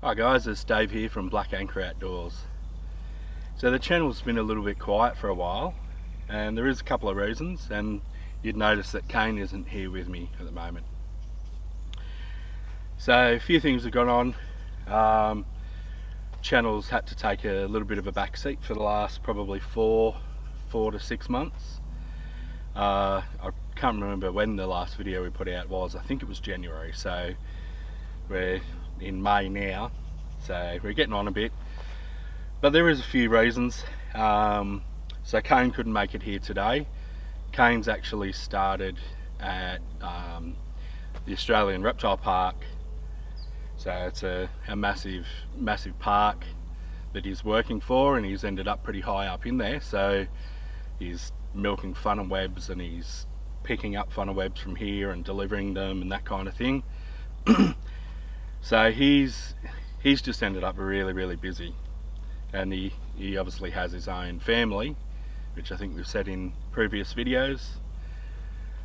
Hi guys, it's Dave here from Black Anchor Outdoors. So the channel's been a little bit quiet for a while, and there is a couple of reasons, and you'd notice that Kane isn't here with me at the moment. So a few things have gone on. Channel's had to take a little bit of a back seat for the last probably four to 6 months. I can't remember when the last video we put out was. I think it was January, so we're in May now, so we're getting on a bit, but there is a few reasons. So Kane couldn't make it here today. Kane's actually started at the Australian Reptile Park, so it's a massive park that he's working for, and he's ended up pretty high up in there, so he's milking funnel webs and he's picking up funnel webs from here and delivering them and that kind of thing. So he's just ended up really busy, and he obviously has his own family, which I think we've said in previous videos.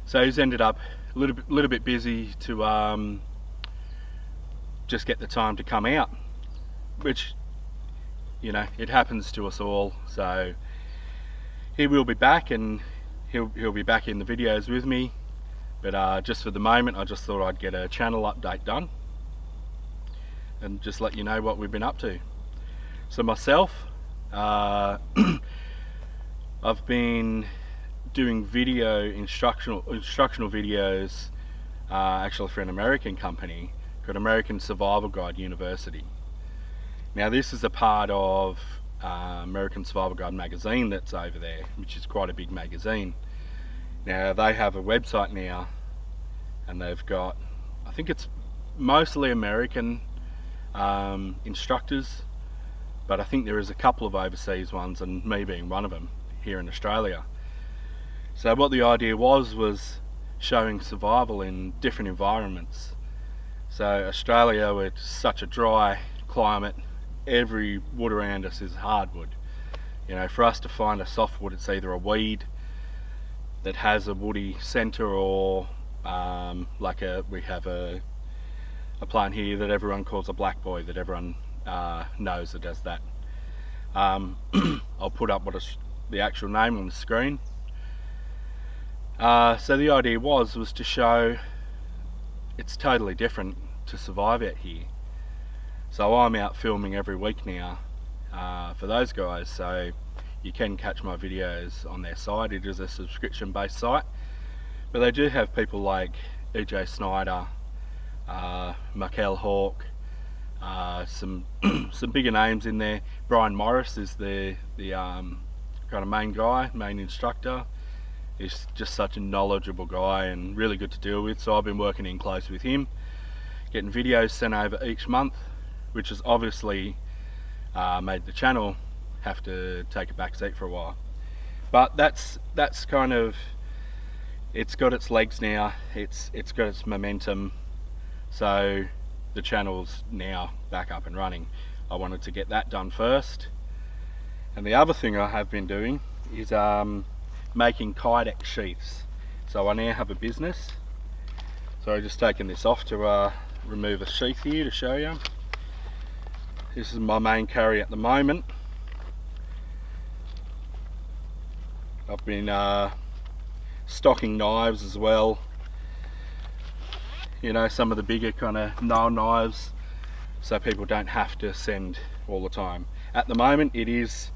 So he's ended up a little bit busy to just get the time to come out, which, you know, it happens to us all. So he will be back, and he'll be back in the videos with me, but just for the moment I just thought I'd get a channel update done and just let you know what we've been up to. So myself, I've been doing instructional videos actually for an American company called American Survival Guide University. Now this is a part of American Survival Guide magazine that's over there, which is quite a big magazine. Now they have a website now, and they've got, I think it's mostly American instructors, but I think there is a couple of overseas ones, and me being one of them here in Australia. So what the idea was showing survival in different environments. So Australia, with such a dry climate, every wood around us is hardwood. You know, for us to find a softwood, it's either a weed that has a woody centre, or we have a plant here that everyone calls a black boy, that everyone knows that does that. I'll put up the actual name on the screen. So the idea was to show it's totally different to survive out here. So I'm out filming every week now for those guys, so you can catch my videos on their site. It is a subscription based site, but they do have people like EJ Snyder, Michael Hawke, some bigger names in there. Brian Morris is the kind of main instructor. He's just such a knowledgeable guy and really good to deal with, so I've been working in close with him, getting videos sent over each month, which has obviously made the channel have to take a back seat for a while. But that's kind of, it's got its legs now, it's got its momentum, so the channel's now back up and running. I wanted to get that done first. And the other thing I have been doing is making kydex sheaths. So I now have a business. So I've just taken this off to remove a sheath here to show you. This is my main carry at the moment. I've been stocking knives as well. You know, some of the bigger kind of nail knives, so people don't have to send all the time. At the moment it is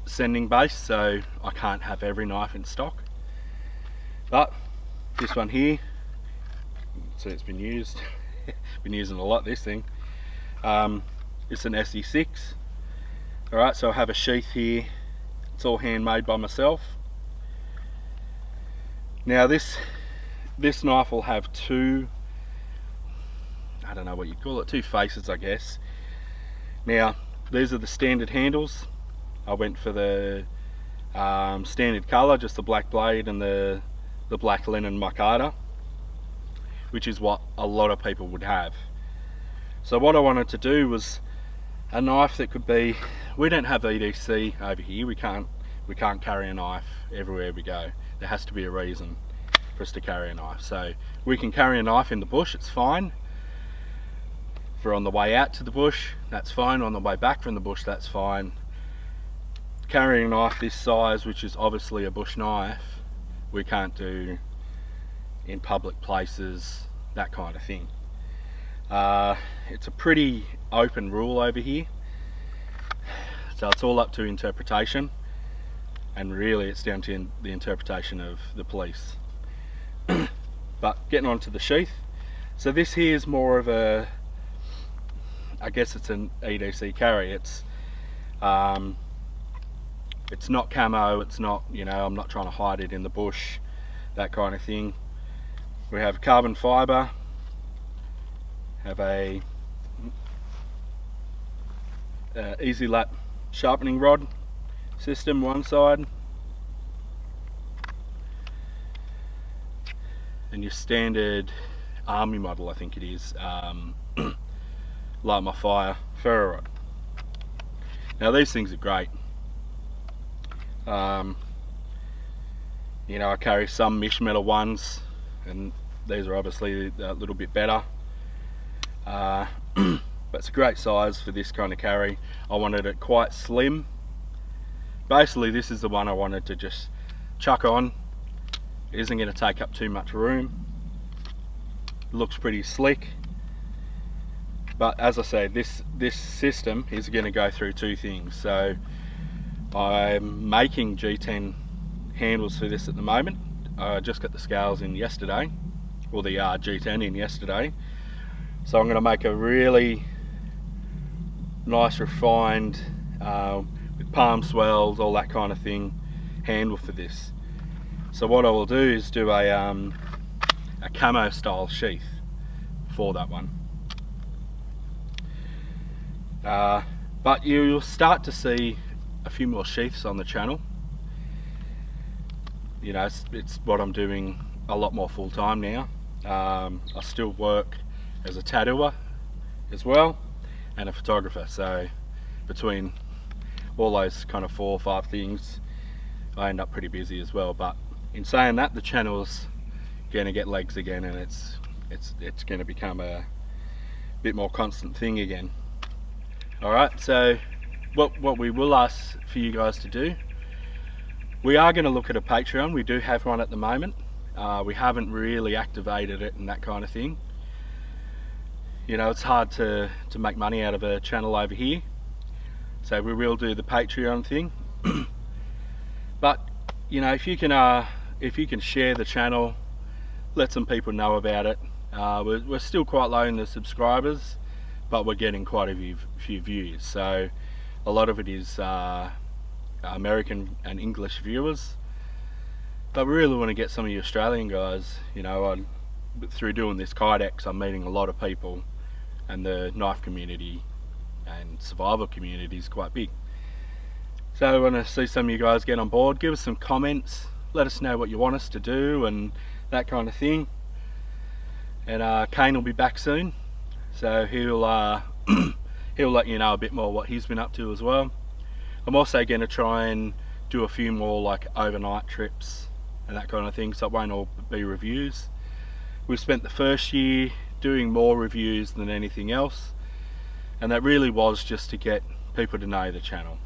sending based, so I can't have every knife in stock. But this one here, so it's been used, been using a lot this thing. It's an SE6. Alright, so I have a sheath here. It's all handmade by myself. Now this knife will have two, I don't know what you'd call it, two faces I guess. Now these are the standard handles. I went for the standard colour, just the black blade and the black linen micarta, which is what a lot of people would have. So what I wanted to do was a knife that could be, we don't have EDC over here, we can't carry a knife everywhere we go. There has to be a reason for us to carry a knife. So we can carry a knife in the bush, it's fine. for on the way out to the bush, that's fine. On the way back from the bush, that's fine. Carrying a knife this size, which is obviously a bush knife, we can't do in public places, that kind of thing. It's a pretty open rule over here, so it's all up to interpretation, and really it's down to the interpretation of the police. But getting on to the sheath, so this here is more of a, I guess it's an EDC carry. It's not camo, it's not, you know, I'm not trying to hide it in the bush, that kind of thing. We have carbon fibre, have a easy lap sharpening rod system one side, and your standard army model, I think it is, light my fire ferro rod. Now these things are great. You know, I carry some mesh metal ones, and these are obviously a little bit better, but it's a great size for this kind of carry. I wanted it quite slim. Basically this is the one I wanted to just chuck on. It isn't going to take up too much room. It looks pretty slick, but as I say, this system is going to go through two things. So I'm making G10 handles for this at the moment. I just got the scales in yesterday, or the G10 in yesterday, so I'm going to make a really nice refined with palm swells, all that kind of thing, handle for this. So what I will do is do a camo style sheath for that one. But you'll start to see a few more sheaths on the channel. You know, it's what I'm doing a lot more full time now. I still work as a tattooer as well, and a photographer, so between all those kind of 4 or 5 things I end up pretty busy as well. But in saying that, the channel's going to get legs again, and it's going to become a bit more constant thing again. Alright, so what we will ask for you guys to do, we are going to look at a Patreon. We do have one at the moment. We haven't really activated it and that kind of thing. You know, it's hard to make money out of a channel over here, so we will do the Patreon thing. But you know, if you can share the channel, let some people know about it. We're still quite low in the subscribers, but we're getting quite a few views, so a lot of it is American and English viewers, but we really want to get some of you Australian guys. You know, through doing this Kydex, I'm meeting a lot of people, and the knife community and survival community is quite big. So I want to see some of you guys get on board. Give us some comments, let us know what you want us to do and that kind of thing. And Kane will be back soon, so he'll let you know a bit more what he's been up to as well. I'm also going to try and do a few more like overnight trips and that kind of thing, so it won't all be reviews. We've spent the first year doing more reviews than anything else, and that really was just to get people to know the channel.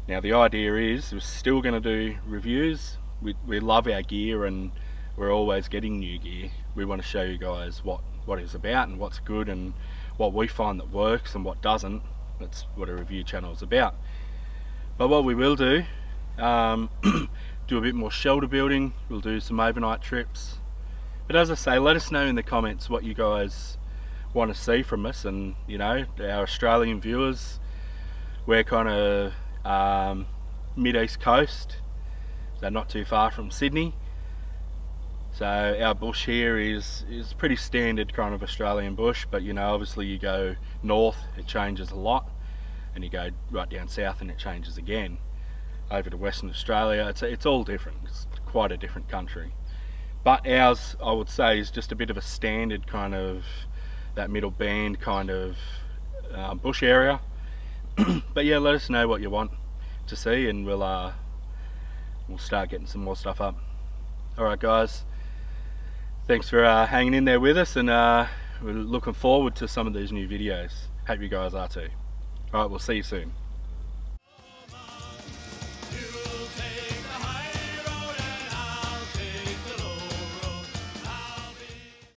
Now the idea is we're still going to do reviews. We love our gear, and we're always getting new gear. We want to show you guys what it's about and what's good and what we find that works and what doesn't. That's what a review channel is about. But what we will do, do a bit more shelter building. We'll do some overnight trips. But as I say, let us know in the comments what you guys want to see from us. And you know, our Australian viewers, we're kind of mid-east coast, so not too far from Sydney. So our bush here is pretty standard kind of Australian bush, but you know, obviously you go north, it changes a lot, and you go right down south and it changes again. Over to Western Australia, it's all different. It's quite a different country. But ours, I would say, is just a bit of a standard kind of, that middle band kind of bush area. But yeah, let us know what you want to see, and we'll start getting some more stuff up. Alright guys, thanks for hanging in there with us, and we're looking forward to some of these new videos. Hope you guys are too. Alright, we'll see you soon.